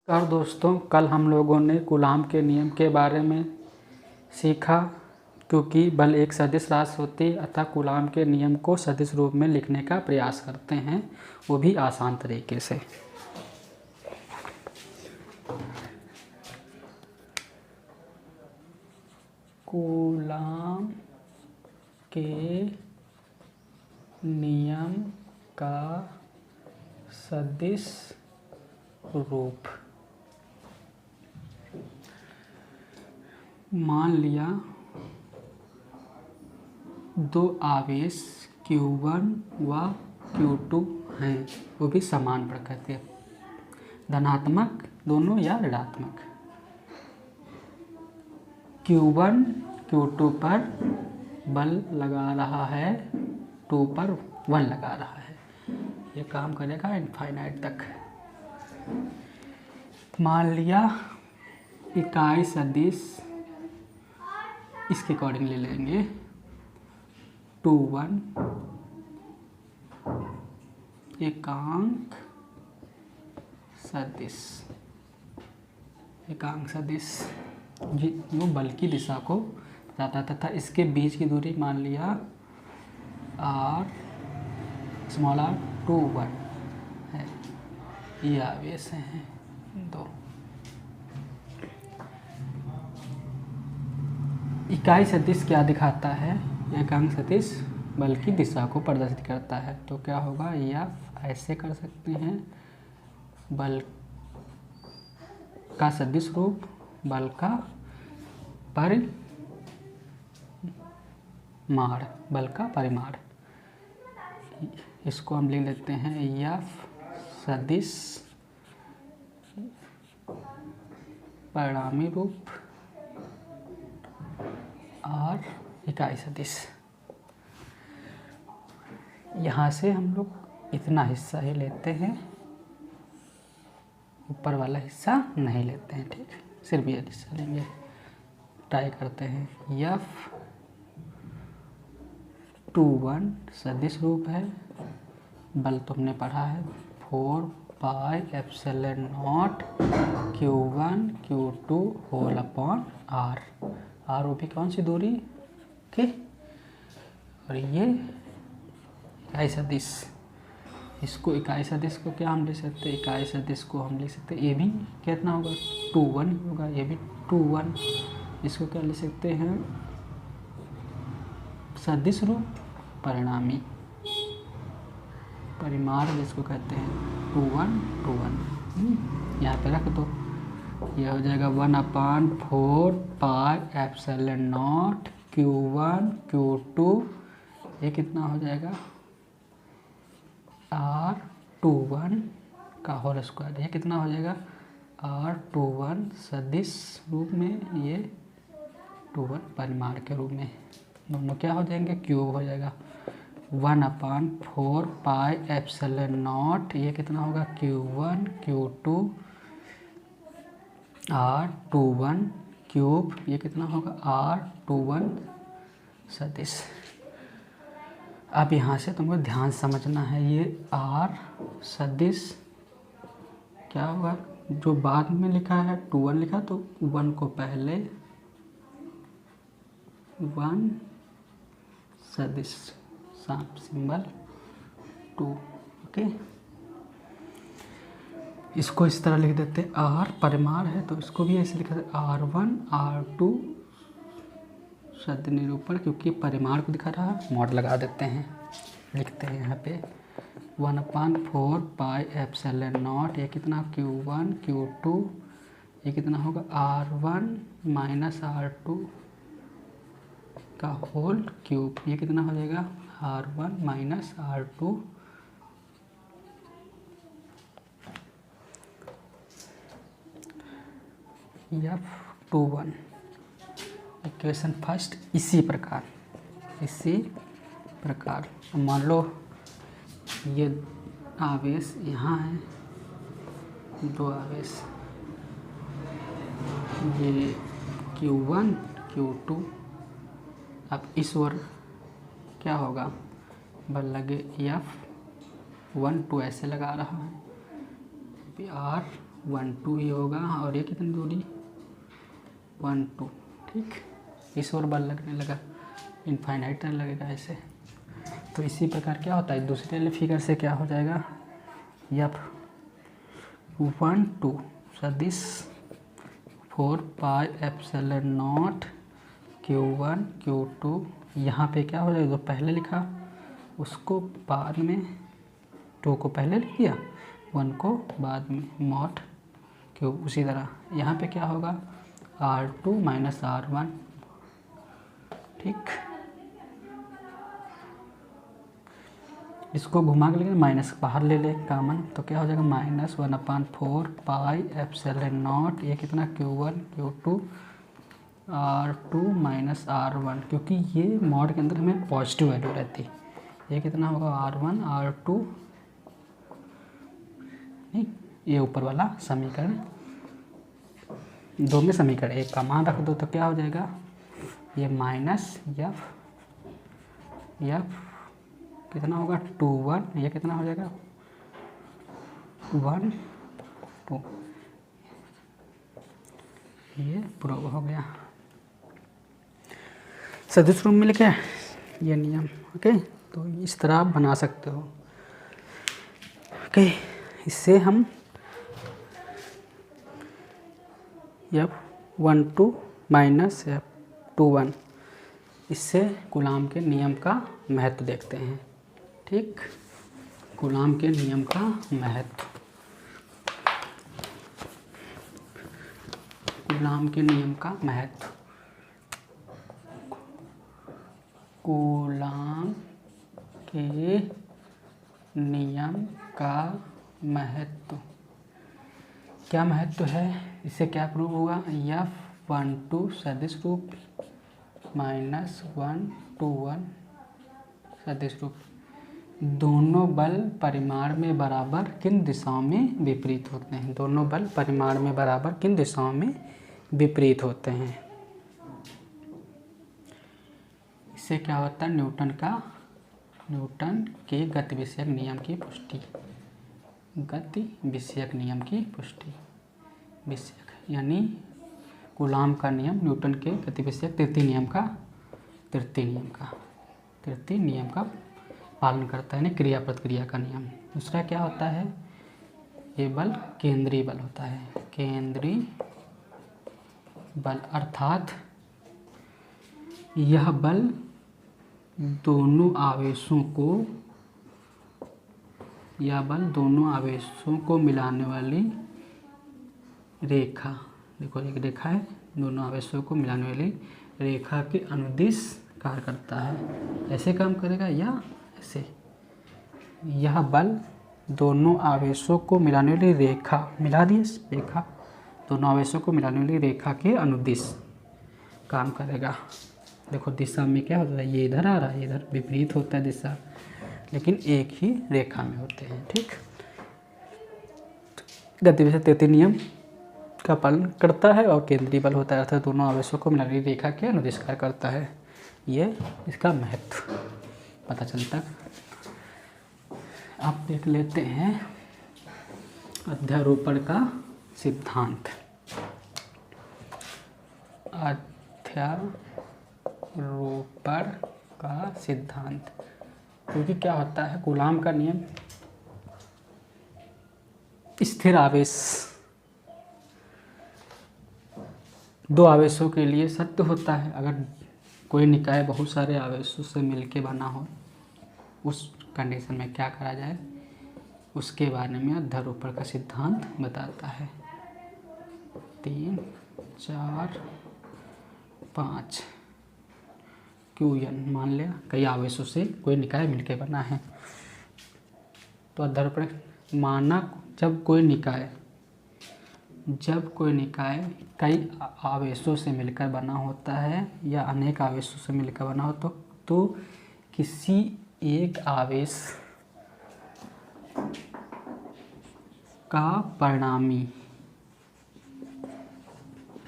नमस्कार दोस्तों, कल हम लोगों ने कूलाम के नियम के बारे में सीखा। क्योंकि बल एक सदिश राशि होती है अतः कूलाम के नियम को सदिश रूप में लिखने का प्रयास करते हैं, वो भी आसान तरीके से। कूलाम के नियम का सदिश रूप। मान लिया दो आवेश Q1 व Q2 हैं, वो भी समान प्रकृति के, धनात्मक दोनों या ऋणात्मक। Q1 Q2 पर बल लगा रहा है, 2 पर 1 लगा रहा है। ये काम करेगा इनफाइनाइट तक। मान लिया इकाई सदिश इसके अकॉर्डिंग ले लेंगे 2 1 एकांक सदिश। एकांक सदिश जो बल की दिशा को बताता है तथा इसके बीच की दूरी मान लिया r स्मॉल r 2 1 है। ये आवेश हैं दो। इकाई सदिश क्या दिखाता है? एकांक सदिश बल की दिशा को प्रदर्शित करता है। तो क्या होगा, या ऐसे कर सकते हैं, बल का सदिश रूप, बल का परिमाण, बल का परिमाण। इसको हम लिख लेते हैं एफ सदिश परिणामी रूप और इकाई सदिश। यहाँ से हम लोग इतना हिस्सा ही लेते हैं, ऊपर वाला हिस्सा नहीं लेते हैं। ठीक, सिर्फ ये हिस्सा लेंगे। ट्राई करते हैं। एफ 2 1 सदिश रूप है, बल तो हमने पढ़ा है 4 pi epsilon not Q1 Q2 whole upon R। वो भी कौन सी दूरी के, और ये इकाई सदिश। इसको इकाई सदिश को क्या हम लिख सकते हैं? इकाई सदिश को हम लिख सकते हैं, ये भी कितना होगा 2 1 होगा, ये भी 2 1। इसको क्या लिख सकते हैं? सदिश रूप परिणामी, परिमाण जिसको कहते हैं 2 1 2 1। यहाँ पे रख दो, यह हो जाएगा 1/4 पाई एप्सिलॉन नॉट Q1 Q2। ये कितना हो जाएगा R21 का होल स्क्वायर। ये कितना हो जाएगा R21 सदिश रूप में, ये 21 परिमाण के रूप में। दोनों क्या हो जाएंगे, क्यूब हो जाएगा। 1/4 पाई एप्सिलॉन नॉट, ये कितना होगा Q1 Q2 R21 क्यूब। ये कितना होगा R21 सदिश। अब यहाँ से तुमको ध्यान समझना है, ये R सदिश क्या होगा, जो बाद में लिखा है 2 1 लिखा, तो 1 को पहले 1 सदिश सिंबल 2। ओके, इसको इस तरह लिख देते हैं। R परिमाण है तो इसको भी ऐसे लिखा जाता है R1 R2 सदिश निरूपण, क्योंकि परिमाण को दिखा रहा है। मॉड लगा देते हैं, लिखते हैं यहाँ पे 1/4 पाई एप्सिलॉन नॉट। ये कितना Q1 Q2, ये कितना होगा R1 माइनस R2 का होल क्यूब। ये कितना हो जाएगा R1 minus R2। F21 equation first. इसी प्रकार मान लो ये आवेश यहाँ है, दो आवेश, ये Q1 Q2। अब इस ओर क्या होगा, बल लगे F1 2 ऐसे लगा रहा है, R 1 2 ही होगा, और ये कितनी दूरी 1 2। ठीक, इस ओर बल लगने लगा, इनफाइनाइट टाइम लगेगा ऐसे। तो इसी प्रकार क्या होता है, दूसरे वाले फिगर से क्या हो जाएगा, F 1 2 सदिश 4 pi epsilon not Q1 Q2। यहाँ पे क्या हो जाएगा, जो पहले लिखा उसको बाद में, 2 को पहले लिख दिया, 1 को बाद में, मॉड Q। उसी तरह यहाँ पे क्या होगा, R2 माइनस R1। ठीक, इसको घुमा के लेंगे, माइनस बाहर ले ले कॉमन, तो क्या हो जाएगा -1/4 पाई एप्सिलॉन नॉट, ये कितना Q1 Q2 R2 minus R1, क्योंकि ये मॉड के अंदर हमें पॉजिटिव वैल्यू रहती है। ये कितना होगा R1 R2, नहीं ये ऊपर वाला समीकरण, दो में समीकरण एक का मान रख दो तो क्या हो जाएगा, ये माइनस F कितना होगा 2 1, ये कितना हो जाएगा 1 2, ये प्रूव हो गया। सदिश रूप में लिखे ये नियम। ओके, तो इस तरह आप बना सकते हो। ओके, इससे हम F12 माइनस F21, इससे कूलाम के नियम का महत्व देखते हैं। ठीक, कूलाम के नियम का महत्व, कूलाम के नियम का महत्व, कूलाम के नियम का महत्व, क्या महत्व है, इससे क्या प्रूव होगा, F12 सदिश रूप माइनस 1 2 1 सदिश रूप, दोनों बल परिमाण में बराबर किन दिशाओं में विपरीत होते हैं, दोनों बल परिमाण में बराबर किन दिशाओं में विपरीत होते हैं। इससे क्या होता है, न्यूटन के गति विषयक नियम की पुष्टि, गति विषयक नियम की पुष्टि, विषयक यानी कूलाम का नियम न्यूटन के गति विषयक तृतीय नियम का पालन करता है, यानी क्रिया प्रतिक्रिया का नियम। दूसरा क्या होता है, ये बल केंद्रीय बल होता है, केंद्रीय बल, अर्थात यह बल दोनों आवेशों को मिलाने वाली रेखा, देखो एक रेखा है, दोनों आवेशों को मिलाने वाली रेखा के अनुदिश कार्य करता है। ऐसे काम करेगा या ऐसे, यह बल दोनों आवेशों को मिलाने वाली रेखा, मिला दिए रेखा, दोनों आवेशों को मिलाने वाली रेखा के अनुदिश काम करेगा। देखो दिशा में क्या होता है, ये इधर आ रहा है, इधर विपरीत होता है दिशा, लेकिन एक ही रेखा में होते हैं। ठीक, गति विषयक तृतीय नियम का पालन करता है, और केंद्रीय बल होता है, अर्थात दोनों आवेशों को मिलाने वाली रेखा के अनुदिश कार्य करता है। ये इसका महत्व पता चलता है। आप देख लेते हैं अध्यारोपण का सिद्धांत, अध्यारोपण का सिद्धांत, क्योंकि क्या होता है, कूलाम का नियम स्थिर आवेश, दो आवेशों के लिए सत्य होता है। अगर कोई निकाय बहुत सारे आवेशों से मिलके बना हो, उस कंडीशन में क्या करा जाए, उसके बारे में अध्यारोपण का सिद्धांत बताता है। 3 4 5 Qn मान लिया, कई आवेशों से कोई निकाय मिलके बना है, तो अध्यारोपण माना जब कोई निकाय कई आवेशों से मिलकर बना होता है या अनेक आवेशों से मिलकर बना हो, तो किसी एक आवेश का परिणामी,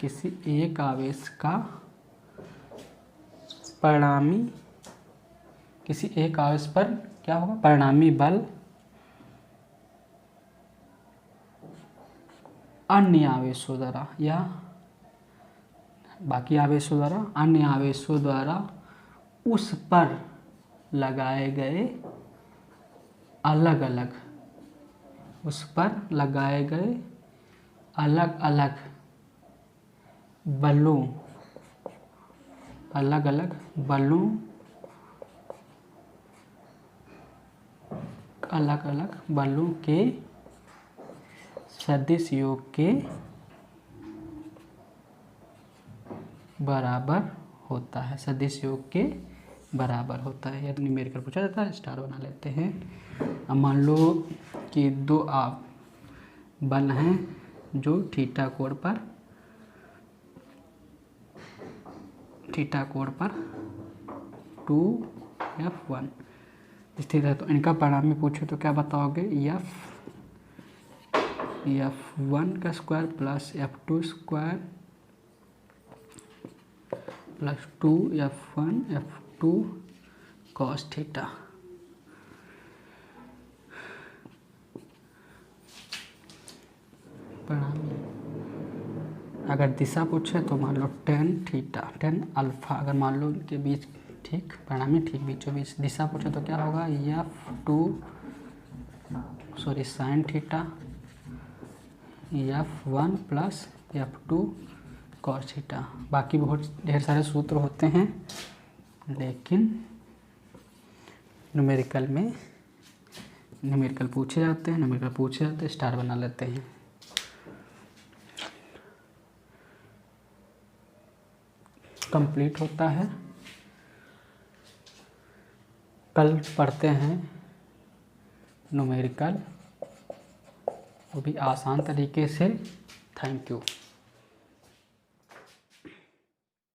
किसी एक आवेश का परिणामी, किसी एक आवेश पर क्या होगा, परिणामी बल अन्य आवेशों द्वारा या बाकी आवेशों द्वारा, अन्य आवेशों द्वारा उस पर लगाए गए अलग अलग, उस पर लगाए गए अलग अलग बलों, अलग अलग बलों, अलग अलग बलों के सदिश योग के बराबर होता है, सदिश योग के बराबर होता है। यदि न्यूमेरिकल पूछा जाता है स्टार बना लेते हैं। अब मान लो कि दो बल हैं जो थीटा कोण पर F1 स्थित है, तो इनका परिणामी पूछे तो क्या बताओगे? F1 का square plus F2 square plus 2F1 F2 cos theta. परिणामी अगर दिशा पूछे तो मान लो tan थीटा, tan अल्फा, अगर मान लो इनके बीच ठीक परिणामी ठीक बीचों बीच दिशा पूछे तो क्या होगा? sin theta F1 plus F2 cos theta. बाकी बहुत ढेर सारे सूत्र होते हैं, लेकिन न्यूमेरिकल पूछे जाते हैं, स्टार बना लेते हैं। कंप्लीट होता है। कल पढ़ते हैं न्यूमेरिकल, वो भी आसान तरीके से। Thank you.